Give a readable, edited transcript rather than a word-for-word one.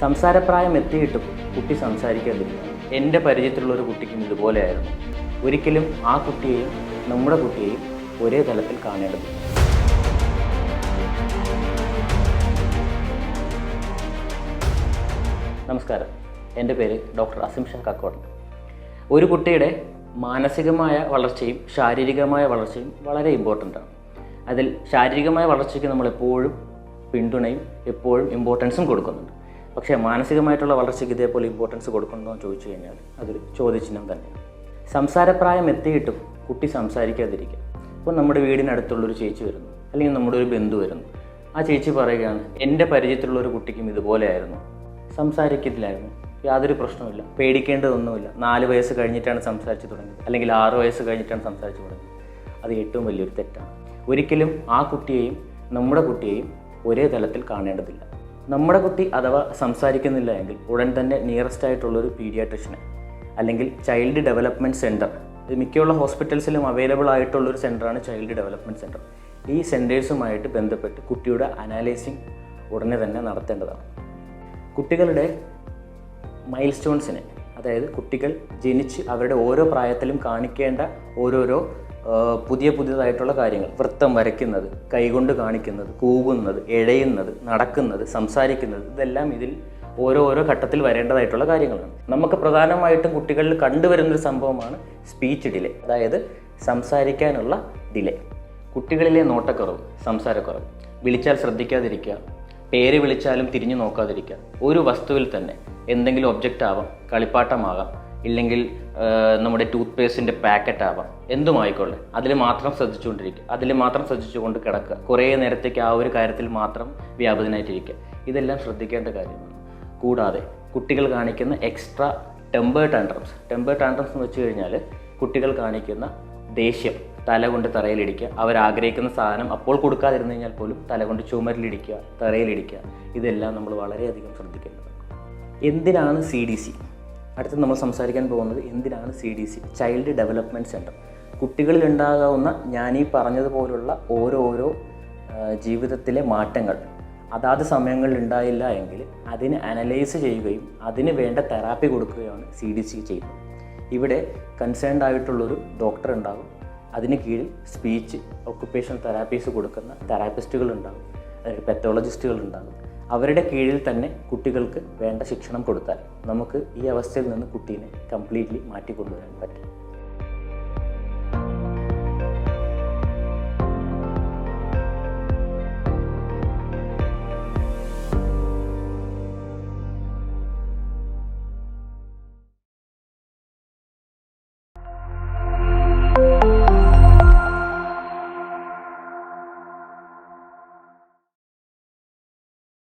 സംസാരപ്രായം എത്തിയിട്ടും കുട്ടി സംസാരിക്കാതിരിക്കുക. എൻ്റെ പരിചയത്തിലുള്ളൊരു കുട്ടിക്കും ഇതുപോലെയായിരുന്നു. ഒരിക്കലും ആ കുട്ടിയെയും നമ്മുടെ കുട്ടിയെയും ഒരേ തലത്തിൽ കാണേണ്ടതില്ല. നമസ്കാരം, എൻ്റെ പേര് ഡോക്ടർ അസിം ഷാ കക്കോടൻ. ഒരു കുട്ടിയുടെ മാനസികമായ വളർച്ചയും ശാരീരികമായ വളർച്ചയും വളരെ ഇമ്പോർട്ടൻ്റാണ്. അതിൽ ശാരീരികമായ വളർച്ചയ്ക്ക് നമ്മൾ എപ്പോഴും പിന്തുണയും എപ്പോഴും ഇമ്പോർട്ടൻസും കൊടുക്കുന്നുണ്ട്. പക്ഷേ മാനസികമായിട്ടുള്ള വളർച്ചയ്ക്ക് ഇതേപോലെ ഇമ്പോർട്ടൻസ് കൊടുക്കണമെന്ന് ചോദിച്ചു കഴിഞ്ഞാൽ അതൊരു ചോദ്യചിഹ്നം തന്നെയാണ്. സംസാരപ്രായം എത്തിയിട്ടും കുട്ടി സംസാരിക്കാതിരിക്കുക. ഇപ്പോൾ നമ്മുടെ വീടിനടുത്തുള്ളൊരു ചേച്ചി വരുന്നു, അല്ലെങ്കിൽ നമ്മുടെ ഒരു ബന്ധു വരുന്നു. ആ ചേച്ചി പറയുകയാണ്, എൻ്റെ പരിചയത്തിലുള്ളൊരു കുട്ടിക്കും ഇതുപോലെയായിരുന്നു, സംസാരിക്കത്തില്ലായിരുന്നു, യാതൊരു പ്രശ്നവുമില്ല, പേടിക്കേണ്ടതൊന്നുമില്ല, 4 വയസ്സ് കഴിഞ്ഞിട്ടാണ് സംസാരിച്ച് തുടങ്ങിയത്, അല്ലെങ്കിൽ 6 വയസ്സ് കഴിഞ്ഞിട്ടാണ് സംസാരിച്ച് തുടങ്ങിയത്. അത് ഏറ്റവും വലിയൊരു തെറ്റാണ്. ഒരിക്കലും ആ കുട്ടിയെയും നമ്മുടെ കുട്ടിയെയും ഒരേ തലത്തിൽ കാണേണ്ടതില്ല. നമ്മുടെ കുട്ടി അഥവാ സംസാരിക്കുന്നില്ല എങ്കിൽ ഉടൻ തന്നെ നിയറസ്റ്റ് ആയിട്ടുള്ളൊരു പീഡിയാട്രിഷ്യനെ അല്ലെങ്കിൽ ചൈൽഡ് ഡെവലപ്മെൻറ്റ് സെൻറ്റർ, ഇത് മിക്കുള്ള ഹോസ്പിറ്റൽസിലും അവൈലബിൾ ആയിട്ടുള്ളൊരു സെൻറ്ററാണ് ചൈൽഡ് ഡെവലപ്മെൻറ്റ് സെൻറ്റർ. ഈ സെൻറ്റേഴ്സുമായിട്ട് ബന്ധപ്പെട്ട് കുട്ടിയുടെ അനാലൈസിങ് ഉടനെ തന്നെ നടത്തേണ്ടതാണ്. കുട്ടികളുടെ മൈൽ സ്റ്റോൺസിനെ, അതായത് കുട്ടികൾ ജനിച്ച് അവരുടെ ഓരോ പ്രായത്തിലും കാണിക്കേണ്ട ഓരോരോ പുതിയതായിട്ടുള്ള കാര്യങ്ങൾ, വൃത്തം വരയ്ക്കുന്നത്, കൈകൊണ്ട് കാണിക്കുന്നത്, കൂകുന്നത്, എഴയുന്നത്, നടക്കുന്നത്, സംസാരിക്കുന്നത്, ഇതെല്ലാം ഇതിൽ ഓരോ ഘട്ടത്തിൽ വരേണ്ടതായിട്ടുള്ള കാര്യങ്ങളാണ്. നമുക്ക് പ്രധാനമായിട്ടും കുട്ടികളിൽ കണ്ടുവരുന്നൊരു സംഭവമാണ് സ്പീച്ച് ഡിലേ, അതായത് സംസാരിക്കാനുള്ള ഡിലേ. കുട്ടികളിലെ നോട്ടക്കുറവ്, സംസാരക്കുറവ്, വിളിച്ചാൽ ശ്രദ്ധിക്കാതിരിക്കുക, പേര് വിളിച്ചാലും തിരിഞ്ഞു നോക്കാതിരിക്കുക, ഒരു വസ്തുവിൽ തന്നെ എന്തെങ്കിലും ഒബ്ജക്റ്റ് ആവാം, കളിപ്പാട്ടമാകാം, ഇല്ലെങ്കിൽ നമ്മുടെ ടൂത്ത് പേസ്റ്റിൻ്റെ പാക്കറ്റ് ആവാം, എന്തുമായിക്കൊള്ളെ അതിൽ മാത്രം ശ്രദ്ധിച്ചുകൊണ്ടിരിക്കുക, അതിൽ മാത്രം ശ്രദ്ധിച്ചുകൊണ്ട് കിടക്കുക, കുറേ നേരത്തേക്ക് ആ ഒരു കാര്യത്തിൽ മാത്രം വ്യാപൃതനായിട്ടിരിക്കുക, ഇതെല്ലാം ശ്രദ്ധിക്കേണ്ട കാര്യമാണ്. കൂടാതെ കുട്ടികൾ കാണിക്കുന്ന എക്സ്ട്രാ ടെമ്പർ ടാൻട്രംസ് എന്ന് വെച്ച് കഴിഞ്ഞാൽ കുട്ടികൾ കാണിക്കുന്ന ദേഷ്യം, തല കൊണ്ട് തറയിലിടിക്കുക, അവരാഗ്രഹിക്കുന്ന സാധനം അപ്പോൾ കൊടുക്കാതിരുന്നു കഴിഞ്ഞാൽ പോലും തല കൊണ്ട് ചുമരിലിടിക്കുക, തറയിലിടിക്കുക, ഇതെല്ലാം നമ്മൾ വളരെയധികം ശ്രദ്ധിക്കേണ്ടതാണ്. എന്തിനാണ് CDC? അടുത്ത് നമ്മൾ സംസാരിക്കാൻ പോകുന്നത് എന്തിനാണ് CDC, ചൈൽഡ് ഡെവലപ്മെൻറ്റ് സെൻറ്റർ. കുട്ടികളിൽ ഉണ്ടാകാവുന്ന ഞാനീ പറഞ്ഞതുപോലുള്ള ഓരോരോ ജീവിതത്തിലെ മാറ്റങ്ങൾ അതാത് സമയങ്ങളിൽ ഉണ്ടായില്ല എങ്കിൽ അതിനെ അനലൈസ് ചെയ്യുകയും അതിന് വേണ്ട തെറാപ്പി കൊടുക്കുകയാണ് CDC ചെയ്യുന്നത്. ഇവിടെ കൺസേൺഡ് ആയിട്ടുള്ളൊരു ഡോക്ടർ ഉണ്ടാകും, അതിന് കീഴിൽ സ്പീച്ച് ഒക്കുപ്പേഷണൽ തെറാപ്പീസ് കൊടുക്കുന്ന തെറാപ്പിസ്റ്റുകൾ ഉണ്ടാകും, അതായത് പെത്തോളജിസ്റ്റുകൾ ഉണ്ടാകും. അവരുടെ കീഴിൽ തന്നെ കുട്ടികൾക്ക് വേണ്ട ശിക്ഷണം കൊടുത്താൽ നമുക്ക് ഈ അവസ്ഥയിൽ നിന്ന് കുട്ടീനെ കംപ്ലീറ്റ്ലി മാറ്റിക്കൊണ്ടുവരാൻ പറ്റും.